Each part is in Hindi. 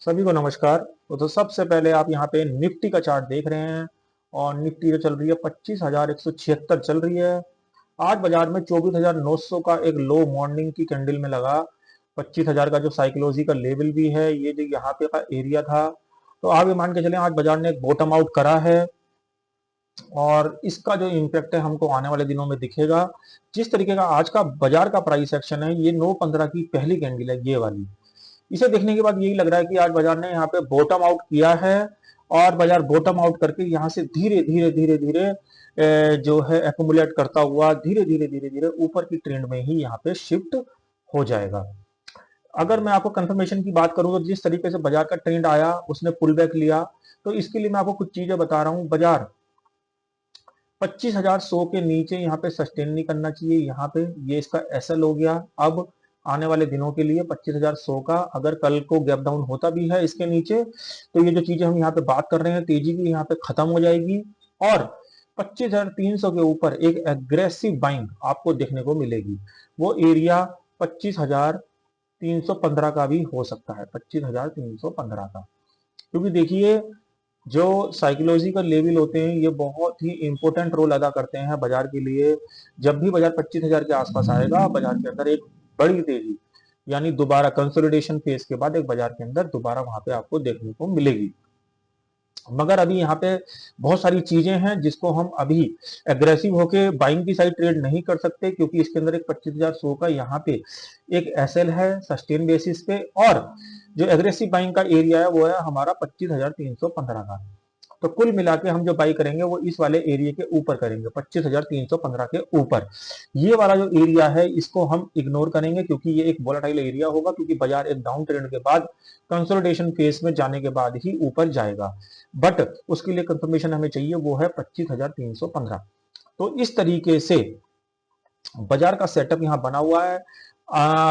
सभी को नमस्कार। तो सबसे पहले आप यहाँ पे निफ्टी का चार्ट देख रहे हैं और निफ्टी जो चल रही है 25,176 चल रही है। आज बाजार में 24,900 का एक लो मॉर्निंग की कैंडल में लगा। 25,000 का जो साइकोलॉजिकल लेवल भी है, ये जो यहाँ पे का एरिया था। तो आप ये मान के चले आज बाजार ने एक बॉटम आउट करा है और इसका जो इम्पैक्ट है हमको आने वाले दिनों में दिखेगा। जिस तरीके का आज का बाजार का प्राइस एक्शन है, ये 9:15 की पहली कैंडल है ये वाली। इसे देखने के बाद यही लग रहा है कि आज बाजार ने यहाँ पे बॉटम आउट किया है और बाजार बॉटम आउट करके यहाँ से धीरे धीरे धीरे धीरे जो है एक्युमुलेट करता हुआ धीरे धीरे धीरे धीरे ऊपर की ट्रेंड में ही यहाँ पे शिफ्ट हो जाएगा। अगर मैं आपको कंफर्मेशन की बात करूं तो जिस तरीके से बाजार का ट्रेंड आया उसने पुल बैक लिया, तो इसके लिए मैं आपको कुछ चीजें बता रहा हूं। बाजार 25,100 के नीचे यहाँ पे सस्टेन नहीं करना चाहिए। यहाँ पे ये इसका एसएल हो गया। अब आने वाले दिनों के लिए 25,100 का अगर कल को गैप डाउन होता भी है इसके नीचे, तो ये जो चीजें हम यहाँ पे बात कर रहे हैं तेजी की, यहाँ पे खत्म हो जाएगी और 25,300 के ऊपर एक एग्रेसिव बाइंग आपको देखने को मिलेगी। वो एरिया 25,315 का भी हो सकता है, 25,315 का। क्योंकि देखिए, जो साइकोलॉजिकल लेवल होते हैं ये बहुत ही इंपॉर्टेंट रोल अदा करते हैं बाजार के लिए। जब भी बाजार 25,000 के आसपास आएगा, बाजार के अंदर एक बड़ी तेजी, यानी दोबारा कंसोलिडेशन फेज के बाद एक बाजार के अंदर दोबारा वहां पे आपको देखने को मिलेगी। मगर अभी यहाँ पे बहुत सारी चीजें हैं जिसको हम अभी एग्रेसिव होके बाइंग की साइड ट्रेड नहीं कर सकते, क्योंकि इसके अंदर एक 25,100 का यहाँ पे एक एसएल है सस्टेन बेसिस पे, और जो एग्रेसिव बाइंग का एरिया है वो है हमारा 25,315 का। तो कुल मिला के हम जो बाई करेंगे वो इस वाले एरिया के ऊपर करेंगे, 25,315 के ऊपर। ये वाला जो एरिया है इसको हम इग्नोर करेंगे क्योंकि ये एक वोलेटाइल एरिया होगा, क्योंकि बाजार एक डाउन ट्रेंड के बाद कंसोलिडेशन फेज में जाने के बाद ही ऊपर जाएगा। बट उसके लिए कंफर्मेशन हमें चाहिए, वो है 25,315। तो इस तरीके से बाजार का सेटअप यहाँ बना हुआ है।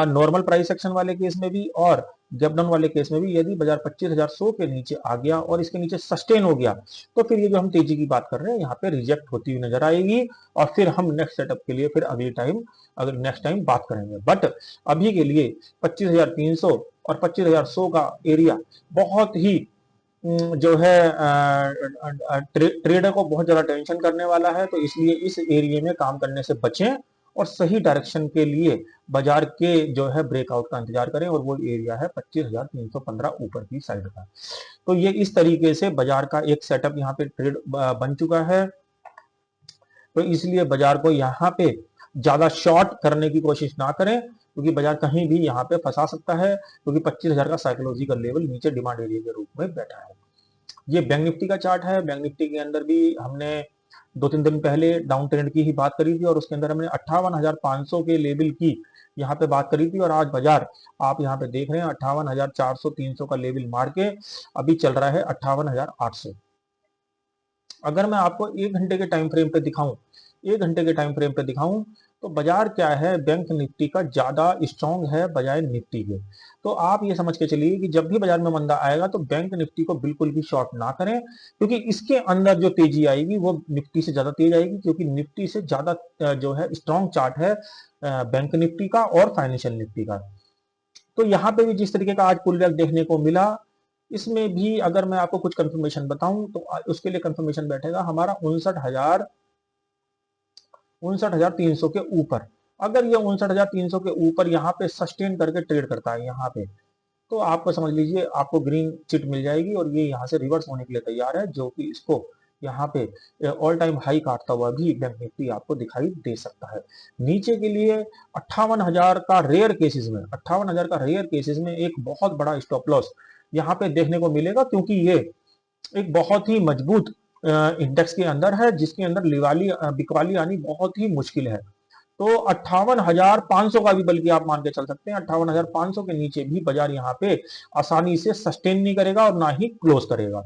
नॉर्मल प्राइस एक्शन वाले केस में भी और गैप डाउन वाले केस में भी यदि बाजार 25,100 के नीचे आ गया और इसके नीचे सस्टेन हो गया, तो फिर ये जो हम तेजी की बात कर रहे हैं यहाँ पे रिजेक्ट होती हुई नजर आएगी और फिर हम नेक्स्ट सेटअप के लिए फिर अगले नेक्स्ट टाइम बात करेंगे। बट अभी के लिए 25,300 और 25,100 का एरिया बहुत ही जो है ट्रेडर को बहुत ज्यादा टेंशन करने वाला है। तो इसलिए इस एरिया में काम करने से बचें और सही डायरेक्शन के लिए बाजार के जो है ब्रेकआउट का इंतजार करें, और वो एरिया है 25,315 ऊपर की साइड का। तो ये इस तरीके से बाजार का एक सेटअप यहाँ पे ट्रेड बन चुका है। तो इसलिए बाजार को यहाँ पे ज्यादा शॉर्ट करने की कोशिश ना करें, क्योंकि बाजार कहीं भी यहाँ पे फंसा सकता है, क्योंकि 25,000 का साइकोलॉजिकल लेवल नीचे डिमांड एरिया के रूप में बैठा है। ये बैंक निफ्टी का चार्ट है। बैंक निफ्टी के अंदर भी हमने 2-3 दिन पहले डाउन ट्रेंड की ही बात करी थी और उसके अंदर हमने 58,500 के लेवल की यहाँ पे बात करी थी, और आज बाजार आप यहाँ पे देख रहे हैं 58,400-300 का लेवल मार के अभी चल रहा है 58,800। अगर मैं आपको 1 घंटे के टाइम फ्रेम पे दिखाऊं, 1 घंटे के टाइम फ्रेम पे दिखाऊं, तो बाजार क्या है, बैंक निफ्टी का ज्यादा स्ट्रांग है बजाय निफ्टी के। तो आप ये समझ के चलिए कि जब भी बाजार में मंदा आएगा तो बैंक निफ्टी को बिल्कुल भी शॉर्ट ना करें, क्योंकि इसके अंदर जो तेजी आएगी वो निफ्टी से ज्यादा तेज आएगी, क्योंकि निफ्टी से ज्यादा जो है स्ट्रांग चार्ट है बैंक निफ्टी का और फाइनेंशियल निफ्टी का। तो यहाँ पे भी जिस तरीके का आज पुल बैक देखने को मिला, इसमें भी अगर मैं आपको कुछ कंफर्मेशन बताऊं तो उसके लिए कंफर्मेशन बैठेगा हमारा 59,300 के ऊपर। अगर ये 59,300 के ऊपर यहाँ पे सस्टेन करके ट्रेड करता है यहाँ पे, तो आपको समझ लीजिए आपको ग्रीन चिट मिल जाएगी और ये यहाँ से रिवर्स होने के लिए तैयार है, जो कि इसको यहाँ पे ऑल टाइम हाई काटता हुआ भी बैंक निफ्टी आपको दिखाई दे सकता है। नीचे के लिए 58,000 का रेयर केसेस में, 58,000 का रेयर केसेस में एक बहुत बड़ा स्टॉप लॉस यहाँ पे देखने को मिलेगा, क्योंकि ये एक बहुत ही मजबूत इंडेक्स के अंदर है जिसके अंदर बिकवाली आनी बहुत ही मुश्किल है। तो 58,500 का भी बल्कि आप मान के चल सकते हैं, 58,500 के नीचे भी बाजार यहाँ पे आसानी से सस्टेन नहीं करेगा और ना ही क्लोज करेगा।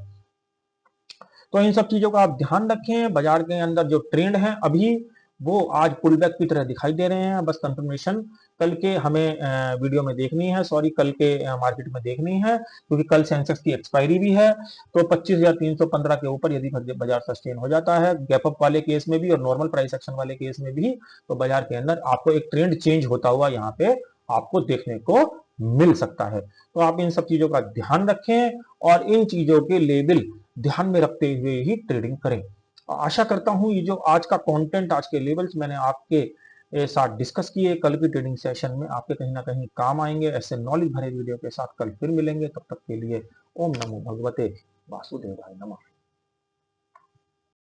तो इन सब चीजों का आप ध्यान रखें। बाजार के अंदर जो ट्रेंड है अभी वो आज पुल बैक की तरह दिखाई दे रहे हैं। बस कंफर्मेशन कल के हमें वीडियो में देखनी है, सॉरी कल के मार्केट में देखनी है, क्योंकि कल सेंसेक्स की एक्सपायरी भी है। तो 25,315 के ऊपर यदि बाजार सस्टेन हो जाता है गैप अप वाले केस में भी और नॉर्मल प्राइस एक्शन वाले केस में भी, तो बाजार के अंदर आपको एक ट्रेंड चेंज होता हुआ यहाँ पे आपको देखने को मिल सकता है। तो आप इन सब चीजों का ध्यान रखें और इन चीजों के लेवल ध्यान में रखते हुए ही ट्रेडिंग करें। आशा करता हूं ये जो आज का कंटेंट, आज के लेवल्स मैंने आपके साथ डिस्कस किए, कल की ट्रेडिंग सेशन में आपके कहीं ना कहीं काम आएंगे। ऐसे नॉलेज भरे वीडियो के साथ कल फिर मिलेंगे। तब तक के लिए ओम नमो भगवते वासुदेवाय नमः।